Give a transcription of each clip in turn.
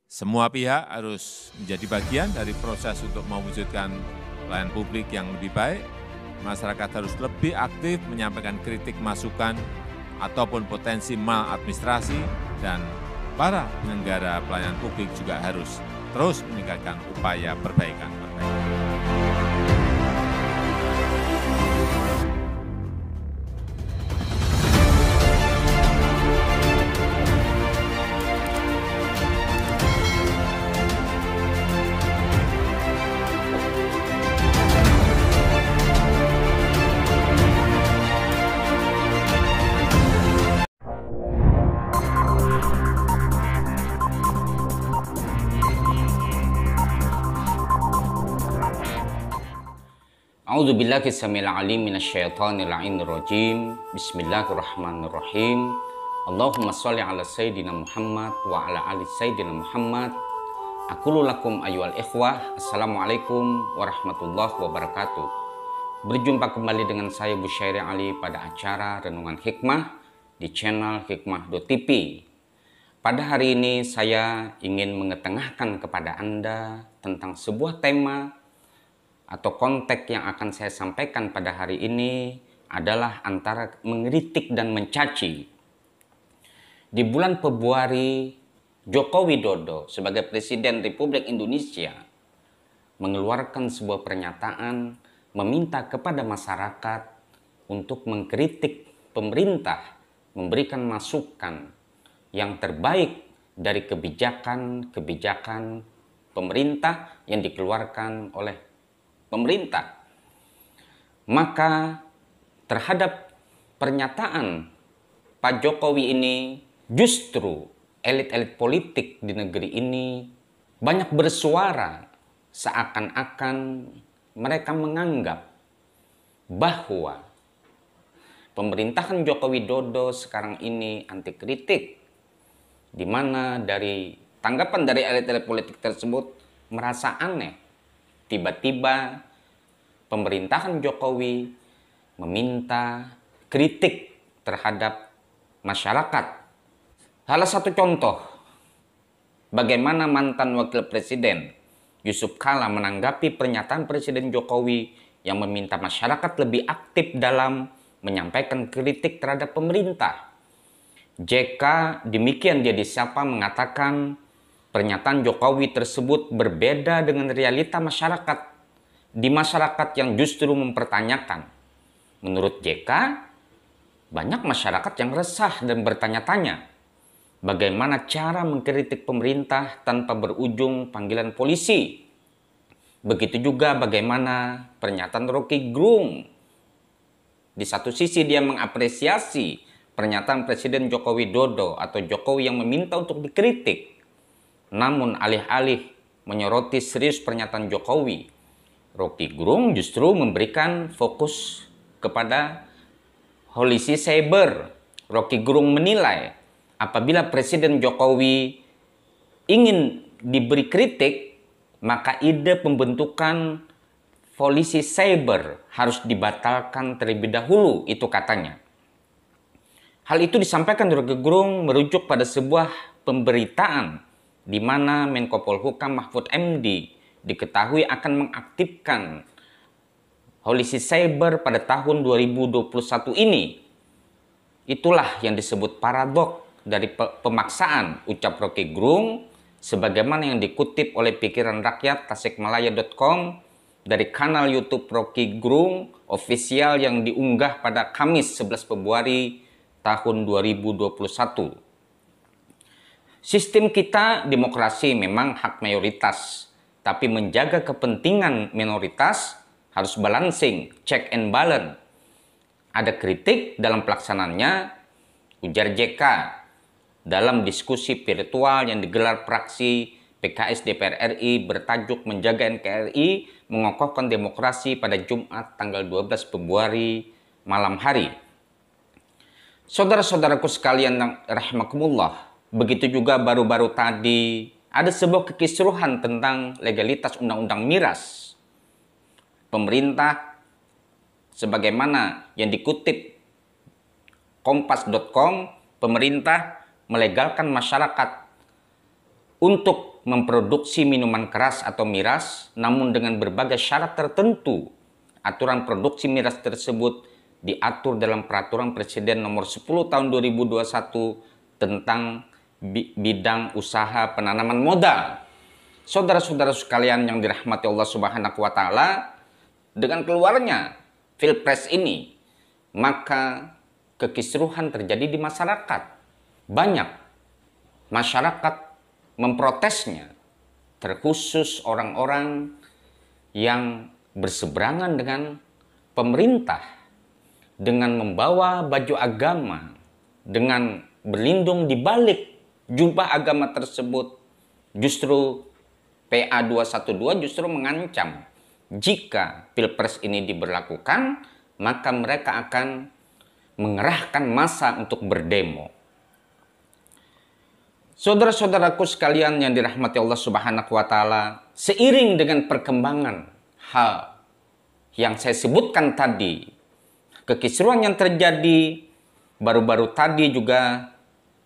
Semua pihak harus menjadi bagian dari proses untuk mewujudkan pelayanan publik yang lebih baik. Masyarakat harus lebih aktif menyampaikan kritik, masukan, ataupun potensi maladministrasi, dan para penyelenggara pelayanan publik juga harus terus meningkatkan upaya perbaikan. A'udzubillahi samil alim minasyaitonir rajim. Bismillahirrahmanirrahim. Allahumma sholli ala sayyidina Muhammad wa ala ali sayyidina Muhammad. Aqulu lakum ayyuhal ikhwah, assalamualaikum warahmatullahi wabarakatuh. Berjumpa kembali dengan saya Busyairi Ali pada acara Renungan Hikmah di channel Hikmah.tv. Pada hari ini saya ingin mengetengahkan kepada Anda tentang sebuah tema atau konteks yang akan saya sampaikan pada hari ini adalah antara mengkritik dan mencaci. Di bulan Februari, Joko Widodo sebagai Presiden Republik Indonesia mengeluarkan sebuah pernyataan meminta kepada masyarakat untuk mengkritik pemerintah, memberikan masukan yang terbaik dari kebijakan-kebijakan pemerintah yang dikeluarkan oleh pemerintah. Maka terhadap pernyataan Pak Jokowi ini, justru elit-elit politik di negeri ini banyak bersuara seakan-akan mereka menganggap bahwa pemerintahan Joko Widodo sekarang ini anti kritik, di mana dari tanggapan dari elit-elit politik tersebut merasa aneh. Tiba-tiba pemerintahan Jokowi meminta kritik terhadap masyarakat. Salah satu contoh bagaimana mantan wakil presiden Yusuf Kala menanggapi pernyataan Presiden Jokowi yang meminta masyarakat lebih aktif dalam menyampaikan kritik terhadap pemerintah. JK demikian dia disapa mengatakan pernyataan Jokowi tersebut berbeda dengan realita masyarakat. Di masyarakat yang justru mempertanyakan. Menurut JK, banyak masyarakat yang resah dan bertanya-tanya bagaimana cara mengkritik pemerintah tanpa berujung panggilan polisi. Begitu juga bagaimana pernyataan Rocky Gerung. Di satu sisi dia mengapresiasi pernyataan Presiden Joko Widodo atau Jokowi yang meminta untuk dikritik. Namun alih-alih menyoroti serius pernyataan Jokowi, Rocky Gerung justru memberikan fokus kepada polisi cyber. Rocky Gerung menilai apabila Presiden Jokowi ingin diberi kritik, maka ide pembentukan polisi cyber harus dibatalkan terlebih dahulu, itu katanya. Hal itu disampaikan Rocky Gerung merujuk pada sebuah pemberitaan di mana Menko Polhukam Mahfud MD diketahui akan mengaktifkan polisi cyber pada tahun 2021 ini. Itulah yang disebut paradok dari pemaksaan, ucap Rocky Gerung, sebagaimana yang dikutip oleh Pikiran Rakyat Tasikmalaya.com dari kanal YouTube Rocky Gerung official yang diunggah pada Kamis 11 Februari tahun 2021. Sistem kita demokrasi memang hak mayoritas, tapi menjaga kepentingan minoritas harus balancing, check and balance. Ada kritik dalam pelaksanaannya, ujar JK dalam diskusi virtual yang digelar fraksi PKS DPR RI bertajuk Menjaga NKRI Mengokohkan Demokrasi pada Jumat tanggal 12 Februari malam hari. Saudara-saudaraku sekalian rahimakumullah, begitu juga baru-baru tadi ada sebuah kekisruhan tentang legalitas undang-undang miras. Pemerintah sebagaimana yang dikutip kompas.com, pemerintah melegalkan masyarakat untuk memproduksi minuman keras atau miras, namun dengan berbagai syarat tertentu. Aturan produksi miras tersebut diatur dalam Peraturan Presiden Nomor 10 Tahun 2021 tentang bidang usaha penanaman modal. Saudara-saudara sekalian yang dirahmati Allah Subhanahu wa Ta'ala, dengan keluarnya Pilpres ini, maka kekisruhan terjadi di masyarakat. Banyak masyarakat memprotesnya, terkhusus orang-orang yang berseberangan dengan pemerintah, dengan membawa baju agama, dengan berlindung di balik jubah agama tersebut. Justru PA 212 justru mengancam jika Pilpres ini diberlakukan, maka mereka akan mengerahkan massa untuk berdemo. Saudara-saudaraku sekalian yang dirahmati Allah Subhanahu wa Ta'ala, seiring dengan perkembangan hal yang saya sebutkan tadi, kekisruhan yang terjadi baru-baru tadi juga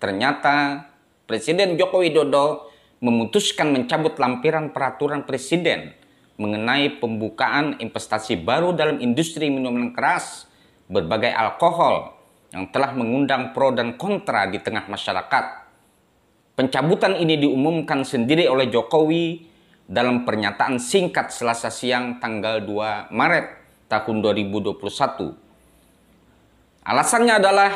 ternyata Presiden Joko Widodo memutuskan mencabut lampiran peraturan Presiden mengenai pembukaan investasi baru dalam industri minuman keras berbagai alkohol yang telah mengundang pro dan kontra di tengah masyarakat. Pencabutan ini diumumkan sendiri oleh Jokowi dalam pernyataan singkat Selasa siang tanggal 2 Maret tahun 2021. Alasannya adalah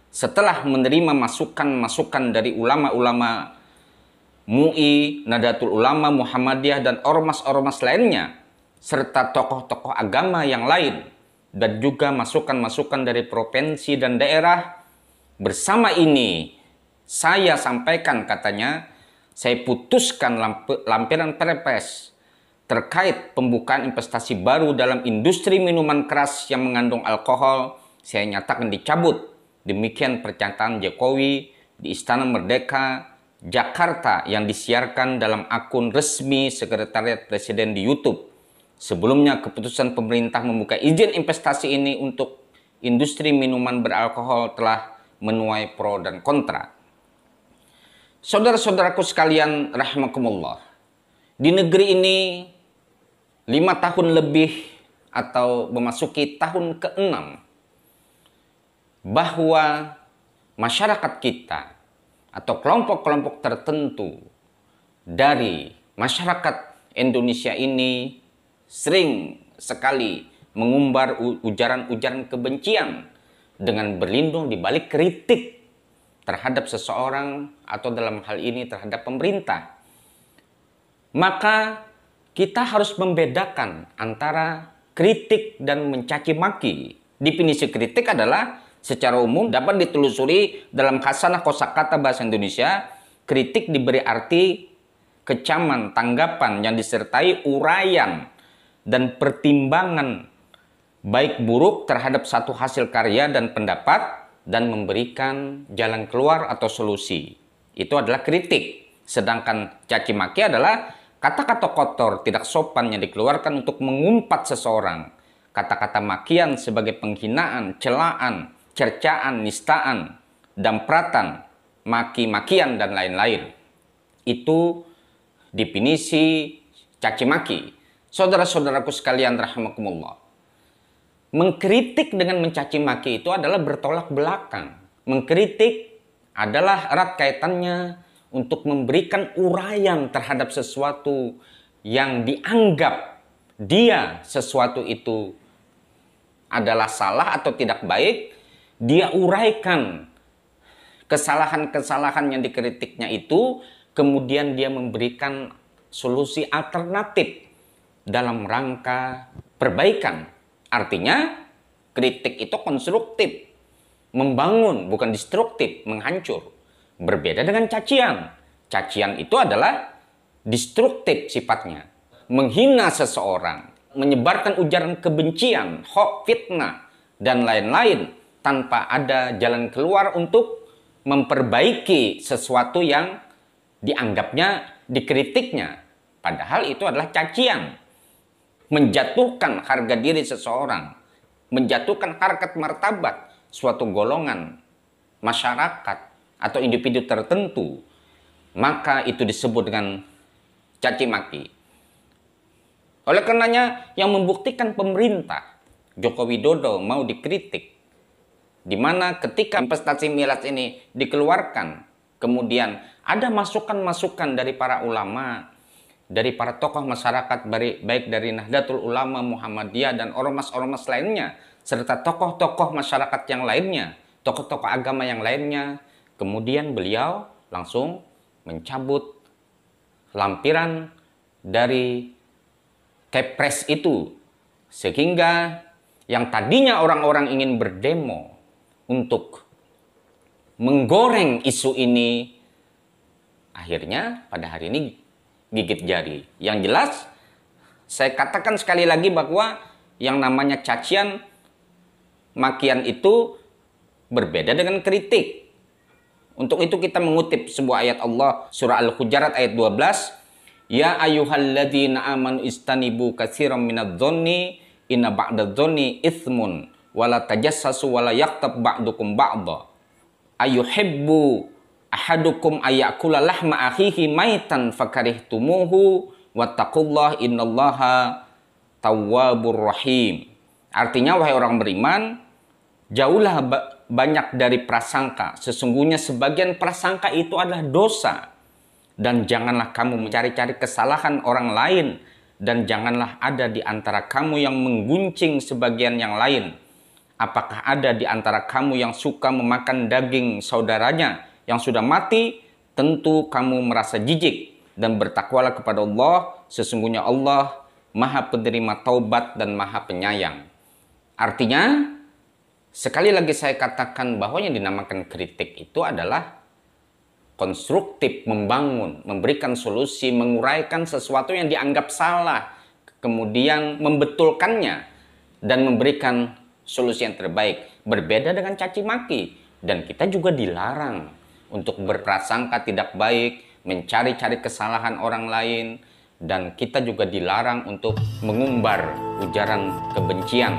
setelah menerima masukan-masukan dari ulama-ulama MUI, Nahdlatul Ulama, Muhammadiyah, dan ormas-ormas lainnya, serta tokoh-tokoh agama yang lain, dan juga masukan-masukan dari provinsi dan daerah. Bersama ini, saya sampaikan, katanya, saya putuskan lampiran Perpres terkait pembukaan investasi baru dalam industri minuman keras yang mengandung alkohol, saya nyatakan dicabut. Demikian pernyataan Jokowi di Istana Merdeka, Jakarta yang disiarkan dalam akun resmi Sekretariat Presiden di YouTube. Sebelumnya keputusan pemerintah membuka izin investasi ini untuk industri minuman beralkohol telah menuai pro dan kontra. Saudara-saudaraku sekalian rahimakumullah, di negeri ini 5 tahun lebih atau memasuki tahun ke-6 bahwa masyarakat kita atau kelompok-kelompok tertentu dari masyarakat Indonesia ini sering sekali mengumbar ujaran-ujaran kebencian dengan berlindung di balik kritik terhadap seseorang atau dalam hal ini terhadap pemerintah. Maka kita harus membedakan antara kritik dan mencaci maki. Definisi kritik adalah secara umum dapat ditelusuri dalam khasanah kosakata bahasa Indonesia. Kritik diberi arti kecaman, tanggapan yang disertai uraian dan pertimbangan baik buruk terhadap satu hasil karya dan pendapat dan memberikan jalan keluar atau solusi. Itu adalah kritik. Sedangkan caci maki adalah kata-kata kotor, tidak sopan yang dikeluarkan untuk mengumpat seseorang. Kata-kata makian sebagai penghinaan, celaan, cercaan, nistaan, dampratan, maki-makian, dan lain-lain. Itu definisi caci maki. Saudara-saudaraku sekalian rahimakumullah, mengkritik dengan mencaci maki itu adalah bertolak belakang. Mengkritik adalah erat kaitannya untuk memberikan uraian terhadap sesuatu yang dianggap dia sesuatu itu adalah salah atau tidak baik. Dia uraikan kesalahan-kesalahan yang dikritiknya itu, kemudian dia memberikan solusi alternatif dalam rangka perbaikan. Artinya, kritik itu konstruktif, membangun, bukan destruktif, menghancur. Berbeda dengan cacian. Cacian itu adalah destruktif sifatnya. Menghina seseorang, menyebarkan ujaran kebencian, hoax, fitnah, dan lain-lain tanpa ada jalan keluar untuk memperbaiki sesuatu yang dianggapnya, dikritiknya. Padahal itu adalah cacian. Menjatuhkan harga diri seseorang, menjatuhkan harkat martabat suatu golongan masyarakat atau individu tertentu, maka itu disebut dengan caci maki. Oleh karenanya yang membuktikan pemerintah Joko Widodo mau dikritik, di mana ketika investasi miras ini dikeluarkan, kemudian ada masukan-masukan dari para ulama, dari para tokoh masyarakat, baik dari Nahdlatul Ulama, Muhammadiyah, dan ormas-ormas lainnya, serta tokoh-tokoh masyarakat yang lainnya, tokoh-tokoh agama yang lainnya. Kemudian beliau langsung mencabut lampiran dari Kepres itu, sehingga yang tadinya orang-orang ingin berdemo untuk menggoreng isu ini, akhirnya pada hari ini gigit jari. Yang jelas, saya katakan sekali lagi bahwa yang namanya cacian makian itu berbeda dengan kritik. Untuk itu kita mengutip sebuah ayat Allah, surah Al-Hujurat ayat 12. Ya ayyuhalladzina amanu istanibu katsiran minadh-dhonni inna ba'dadh-dhonni itsmun wala tajassasu wala yaqtab ba'dukum ba'dha ayuhibbu ahadukum ayakula lahma akhihi maitan fakarihtumuhu wattaqullah innallaha tawwabur rahim. Artinya, wahai orang beriman, jauhlah banyak dari prasangka. Sesungguhnya sebagian prasangka itu adalah dosa. Dan janganlah kamu mencari-cari kesalahan orang lain, dan janganlah ada di antara kamu yang mengguncing sebagian yang lain. Apakah ada di antara kamu yang suka memakan daging saudaranya yang sudah mati? Tentu kamu merasa jijik, dan bertakwalah kepada Allah. Sesungguhnya Allah Maha penerima taubat dan Maha penyayang. Artinya, sekali lagi saya katakan bahwa yang dinamakan kritik itu adalah konstruktif, membangun, memberikan solusi, menguraikan sesuatu yang dianggap salah, kemudian membetulkannya dan memberikan solusi yang terbaik. Berbeda dengan caci maki, dan kita juga dilarang untuk berprasangka tidak baik, mencari-cari kesalahan orang lain, dan kita juga dilarang untuk mengumbar ujaran kebencian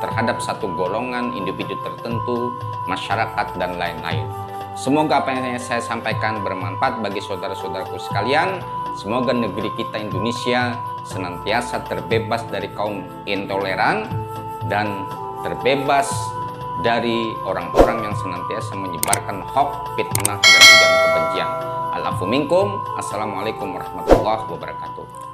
terhadap satu golongan, individu tertentu, masyarakat, dan lain-lain. Semoga apa yang saya sampaikan bermanfaat bagi saudara-saudaraku sekalian. Semoga negeri kita Indonesia senantiasa terbebas dari kaum intoleran dan terbebas dari orang-orang yang senantiasa menyebarkan hoax, fitnah, dan ujaran kebencian. Al-afu minkum. Assalamualaikum warahmatullahi wabarakatuh.